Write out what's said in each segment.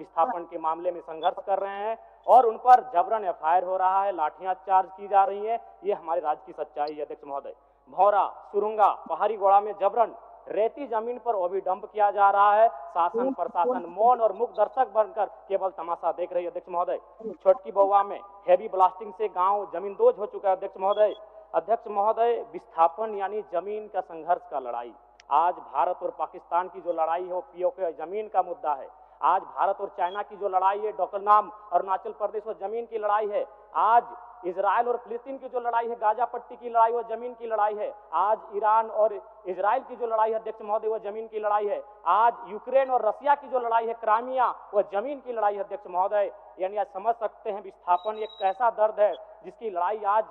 विस्थापन के मामले में संघर्ष कर रहे हैं और उन पर जबरन एफआईआर हो रहा है, लाठियां चार्ज की जा रही है। ये हमारे राज्य की सच्चाई है अध्यक्ष महोदय। भौरा, सुरुंगा, पहाड़ी गोड़ा में जबरन रेती जमीन पर ओबी डंप किया जा रहा है। शासन प्रशासन मौन और मुक्त दर्शक बनकर केवल तमाशा देख रही है अध्यक्ष महोदय। छोटकी बउआ में हेवी ब्लास्टिंग से गांव जमींदोज हो चुका है अध्यक्ष महोदय। अध्यक्ष महोदय, विस्थापन यानी जमीन का संघर्ष का लड़ाई। आज भारत और पाकिस्तान की जो लड़ाई है वो पीओके जमीन का मुद्दा है। आज भारत और चाइना की जो लड़ाई है, डोकलाम अरुणाचल प्रदेश और जमीन की लड़ाई है। आज इजराइल और फिलिस्तीन की जो लड़ाई है, गाजा पट्टी की लड़ाई, वो जमीन की लड़ाई है। आज ईरान और इजराइल की जो लड़ाई है अध्यक्ष महोदय, वो जमीन की लड़ाई है। आज यूक्रेन और रसिया की जो लड़ाई है, क्राइमिया, वो जमीन की लड़ाई है अध्यक्ष महोदय। यानी आज समझ सकते हैं विस्थापन एक कैसा दर्द है जिसकी लड़ाई आज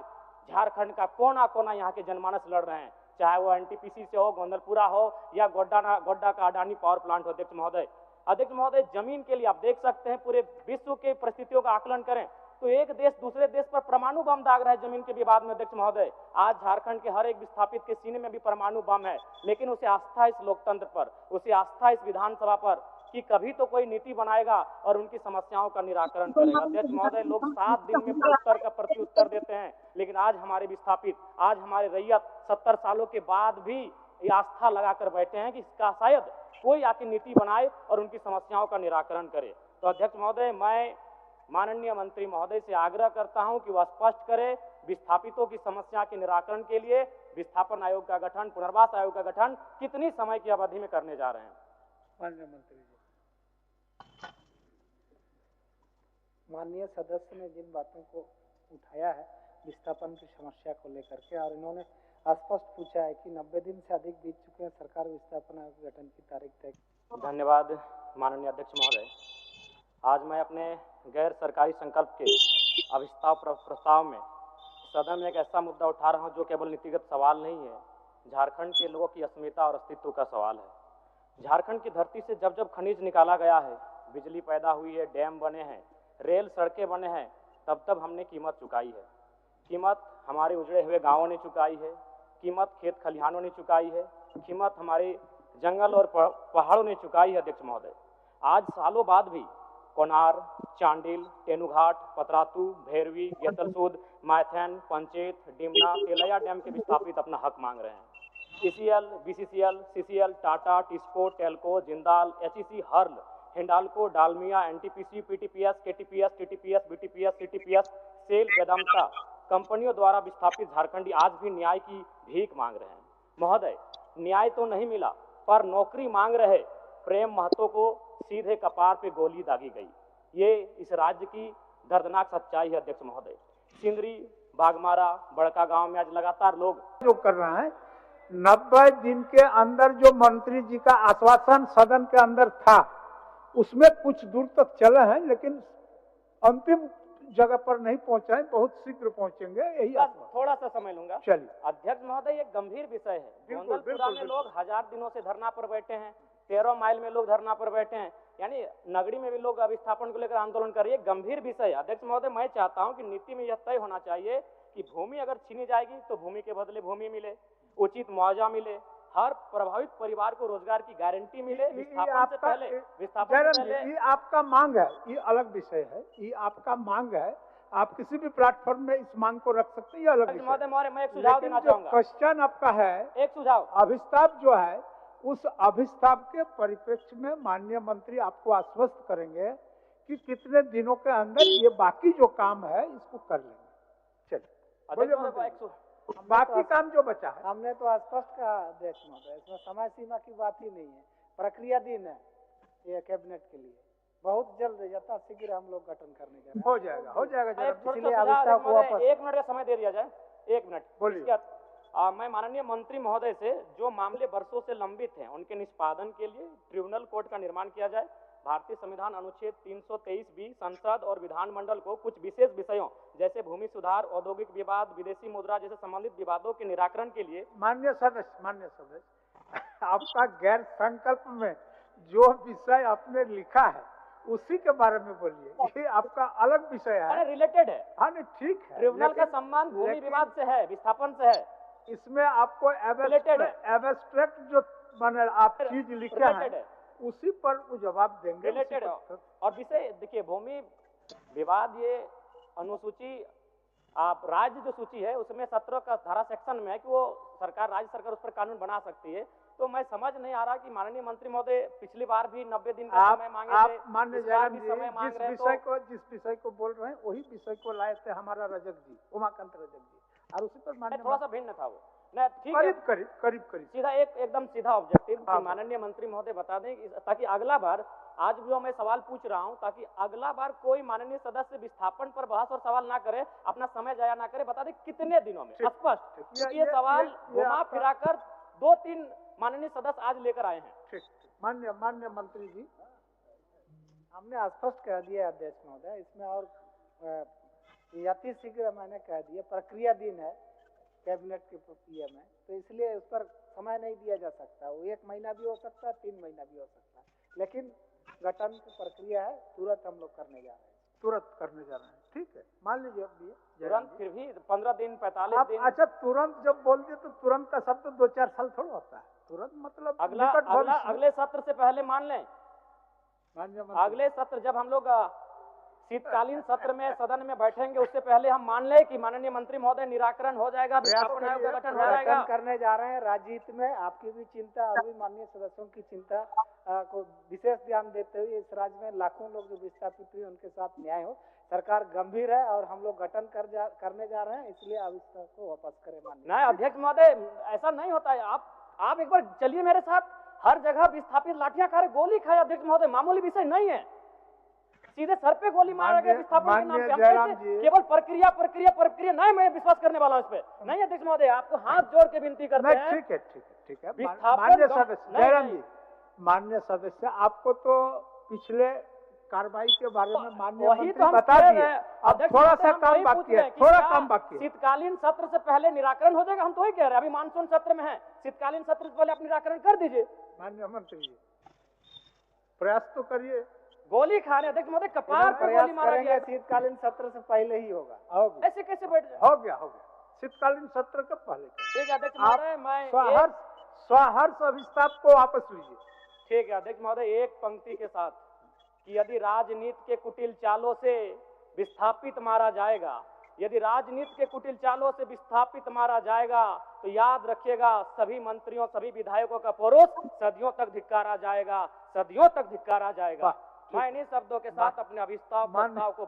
झारखंड का कोना कोना यहाँ के जनमानस लड़ रहे हैं, चाहे वो एनटीपीसी से हो, गोंदलपुरा हो या गोड्डा का अडानी पावर प्लांट हो अध्यक्ष महोदय। अध्यक्ष महोदय, जमीन के लिए आप देख सकते हैं पूरे विश्व के परिस्थितियों का आकलन करें तो एक देश दूसरे देश पर परमाणु बम दाग रहा है जमीन के विवाद में अध्यक्ष महोदय। आज झारखंड के हर एक विस्थापित के सीने में भी परमाणु बम है, लेकिन उसे आस्था इस लोकतंत्र पर, उसे आस्था इस विधानसभा पर कि कभी तो कोई नीति बनाएगा और उनकी समस्याओं का निराकरण करेगा। अध्यक्ष महोदय, लोग 7 दिन में प्रत्युत्तर का प्रत्युत्तर देते हैं, लेकिन आज हमारे विस्थापित, आज हमारे रैयत 70 सालों के बाद भी ये आस्था लगाकर बैठे हैं कि इसका शायद कोई आके नीति बनाए और उनकी समस्याओं का निराकरण करे। तो अध्यक्ष महोदय, मैं माननीय मंत्री महोदय से आग्रह करता हूं कि वह स्पष्ट करे विस्थापितों की समस्या के निराकरण के लिए विस्थापन आयोग का गठन, पुनर्वास आयोग का गठन कितनी समय की अवधि में करने जा रहे हैं। माननीय मंत्री जी, माननीय सदस्य ने जिन बातों को उठाया है विस्थापन की समस्या को लेकर के, और इन्होंने स्पष्ट पूछा है कि 90 दिन से अधिक बीत चुके हैं, सरकार विस्थापन आयोग गठन की तारीख तय। धन्यवाद माननीय अध्यक्ष महोदय। आज मैं अपने गैर सरकारी संकल्प के अविस्ताव प्रस्ताव में सदन में एक ऐसा मुद्दा उठा रहा हूं जो केवल नीतिगत सवाल नहीं है, झारखंड के लोगों की अस्मिता और अस्तित्व का सवाल है। झारखंड की धरती से जब जब खनिज निकाला गया है, बिजली पैदा हुई है, डैम बने हैं, रेल सड़कें बने हैं, तब तब हमने कीमत चुकाई है। कीमत हमारे उजड़े हुए गांवों ने चुकाई है, कीमत खेत खलिहानों ने चुकाई है, कीमत हमारे जंगल और पहाड़ों ने चुकाई है अध्यक्ष महोदय। आज सालों बाद भी कोनार, चांडिल, तेनुघाट, पतरातू, भैरवी, गेतलसूद, मायथन, पंचेत, डिमना, तेलैया डैम के विस्थापित अपना हक मांग रहे हैं। ECL, BCCL, CCL, Tata, TISCO, TELCO, Jindal, HEC, HURL, Hindalco, Dalmia, NTPC, PTPS, KTPS, TTPS, BTPS, CTPS, SAIL, Vedanta कंपनियों द्वारा विस्थापित झारखंडी आज भी न्याय की भीख मांग रहे हैं। महोदय, न्याय तो नहीं मिला पर नौकरी मांग रहे प्रेम महतो को सीधे कपार पे गोली दागी गई। ये इस राज्य की दर्दनाक सच्चाई है अध्यक्ष महोदय। सिंदरी, बागमारा, बड़का गांव में आज लगातार लोग जो कर रहा है 90 दिन के अंदर जो मंत्री जी का आश्वासन सदन के अंदर था उसमें कुछ दूर तक चले हैं, लेकिन अंतिम जगह पर नहीं पहुंचे हैं, बहुत शीघ्र पहुंचेंगे, यही थोड़ा सा समय लूंगा। चलिए अध्यक्ष महोदय, एक गंभीर विषय है। गोंदलपुरा में लोग 1000 दिनों से धरना पर बैठे हैं, 13 माइल में लोग धरना पर बैठे हैं, यानी नगरी में भी लोग विस्थापन को लेकर आंदोलन कर रहे हैं। गंभीर विषय है अध्यक्ष महोदय। मैं चाहता हूं कि नीति में यह तय होना चाहिए कि भूमि अगर छीनी जाएगी तो भूमि के बदले भूमि मिले, उचित मुआवजा मिले, हर प्रभावित परिवार को रोजगार की गारंटी मिले। विस्थापन से पहले ये आपका मांग है, ये अलग विषय है, ये आपका मांग है, आप किसी भी प्लेटफॉर्म में इस मांग को रख सकते हैं, ये अलग विषय है। मैं एक सुझाव देना चाहूंगा। क्वेश्चन आपका है, एक सुझाव, अभिस्ताप जो है उस अभिस्ताप के परिप्रेक्ष्य में माननीय मंत्री आपको आश्वस्त करेंगे कि कितने दिनों के अंदर ये बाकी जो काम है इसको कर लेंगे। चलिए, बाकी काम जो बचा है हमने तो स्पष्ट कहा अध्यक्ष महोदय, इसमें समय सीमा की बात ही नहीं है, प्रक्रिया दिन है ये कैबिनेट के लिए। बहुत जल्द यथाशीघ्र हम लोग गठन करने जा रहे हैं। हो जाएगा, हो जाएगा। इसलिए अविस्ताव को वापस 1 मिनट का समय दे दिया जाए। 1 मिनट बोलिए। मैं माननीय मंत्री महोदय से जो मामले वर्षों से लंबित हैं उनके निष्पादन के लिए ट्रिब्यूनल कोर्ट का निर्माण किया जाए। भारतीय संविधान अनुच्छेद 323 संसद और विधानमंडल को कुछ विशेष विषयों जैसे भूमि सुधार, औद्योगिक विवाद, विदेशी मुद्रा जैसे संबंधित विवादों के निराकरण के लिए माननीय सदस्य आपका गैर संकल्प में जो विषय आपने लिखा है उसी के बारे में बोलिए। ये आपका अलग विषय है, रिलेटेड है। हाँ नहीं, ठीक है। ट्रिब्यूनल का संबंध भूमि विवाद से है, विस्थापन से है। इसमें आपको एब्स्ट्रैक्ट जो आप चीज लिखे हैं उसी पर वो जवाब देंगे। उसी रिलेटेड पर- और विषय देखिए, भूमि विवाद ये अनुसूची आप राज्य जो सूची है उसमें 17 का धारा सेक्शन में है कि वो सरकार, राज्य सरकार उस पर कानून बना सकती है। तो मैं समझ नहीं आ रहा कि माननीय मंत्री महोदय पिछली बार भी 90 दिन का समय मांगे थे, आप मान्य इस बार जयराम भी जी समय मांग रहे हैं, जिस विषय को बोल रहे हैं वही विषय को लाए थे हमारा रजक जी, उमाकांत रजक जी, और उसी पर मान्य थोड़ा सा भिन्न था वो। नहीं, ठीक है, करीब सीधा एकदम सीधा ऑब्जेक्टिव हाँ। माननीय मंत्री महोदय बता दें ताकि अगला बार, आज जो मैं सवाल पूछ रहा हूं, ताकि अगला बार कोई माननीय सदस्य विस्थापन पर बहस और सवाल ना करे, अपना समय जाया ना करे, बता दें कितने दिनों में स्पष्ट, क्योंकि ये सवाल घुमा फिराकर 2-3 माननीय सदस्य आज लेकर आए हैं। ठीक, मान्य मंत्री जी, हमने स्पष्ट कह दिया अध्यक्ष महोदय, इसमें और अति शीघ्र मैंने कह दिया, प्रक्रियाधीन है कैबिनेट के प्रक्रिया में, तो इसलिए उस पर समय नहीं दिया जा सकता। वो 1 महीना भी हो सकता है, 3 महीना भी हो सकता है, लेकिन गठन की प्रक्रिया है, तुरंत हम लोग करने जा रहे हैं। तुरंत करने जा रहे हैं, ठीक है, मान लीजिए तुरंत फिर भी 15 दिन 45 दिन। अच्छा, तुरंत जब बोल दिए तो तुरंत का शब्द 2-4 साल थोड़ा होता है, तुरंत मतलब अगले सत्र से पहले मान लें, अगले सत्र जब हम लोग शीतकालीन सत्र में सदन में बैठेंगे उससे पहले हम मान लें कि माननीय मंत्री महोदय निराकरण हो जाएगा, विस्थापन आयोग का गठन हो जाएगा। करने जा रहे हैं राज्य हित में, आपकी भी चिंता और भी माननीय सदस्यों की चिंता को विशेष ध्यान देते हुए इस राज्य में लाखों लोग जो विस्थापित हुए उनके साथ न्याय हो। सरकार गंभीर है और हम लोग गठन करने जा रहे हैं, इसलिए अविश्वास को वापस करें माननीय। नहीं अध्यक्ष महोदय, ऐसा नहीं होता है। आप एक बार चलिए मेरे साथ, हर जगह विस्थापित लाठियां खा रहे, गोली खाए अध्यक्ष महोदय, मामूली विषय नहीं है, सीधे सर पे गोली मारा गया विस्थापन के नाम पे। केवल प्रक्रिया नहीं, मैं विश्वास करने वाला हूं इस पे नहीं अध्यक्ष महोदय, आपको हाथ जोड़ के विनती करते हैं। ठीक है मान्य सदस्य जयराम जी, मान्य सदस्य, आपको तो पिछले कार्रवाई के बारे में माननीय मंत्री बता दिए, अब थोड़ा सा काम बाकी है, शीतकालीन सत्र से पहले निराकरण हो जाएगा, हम तो वही कह रहे हैं, अभी मानसून सत्र में है, शीतकालीन सत्र से पहले आप निराकरण कर दीजिए। माननीय मंत्री जी प्रयास तो करिए। गोली खाने अध्यक्ष महोदय, कपार पर गोली मारा गया, शीतकालीन सत्र से पहले ही होगा। ऐसे कैसे बैठ जाए? हो गया शीतकालीन सत्र के पहले। ठीक है अध्यक्ष महोदय, मैं स्वहर्ष अभिस्ताप को वापस लीजिए। ठीक है अध्यक्ष महोदय, एक पंक्ति के साथ कि यदि राजनीति के कुटिल चालों से विस्थापित मारा जाएगा, यदि राजनीति के कुटिल चालों से विस्थापित मारा जाएगा तो याद रखिएगा सभी मंत्रियों, सभी विधायकों का परोस सदियों तक धिक्कारा जाएगा, सदियों तक धिक्कारा जाएगा। मैं इन्हीं शब्दों के साथ अपने अभिस्ताव प्रस्ताव को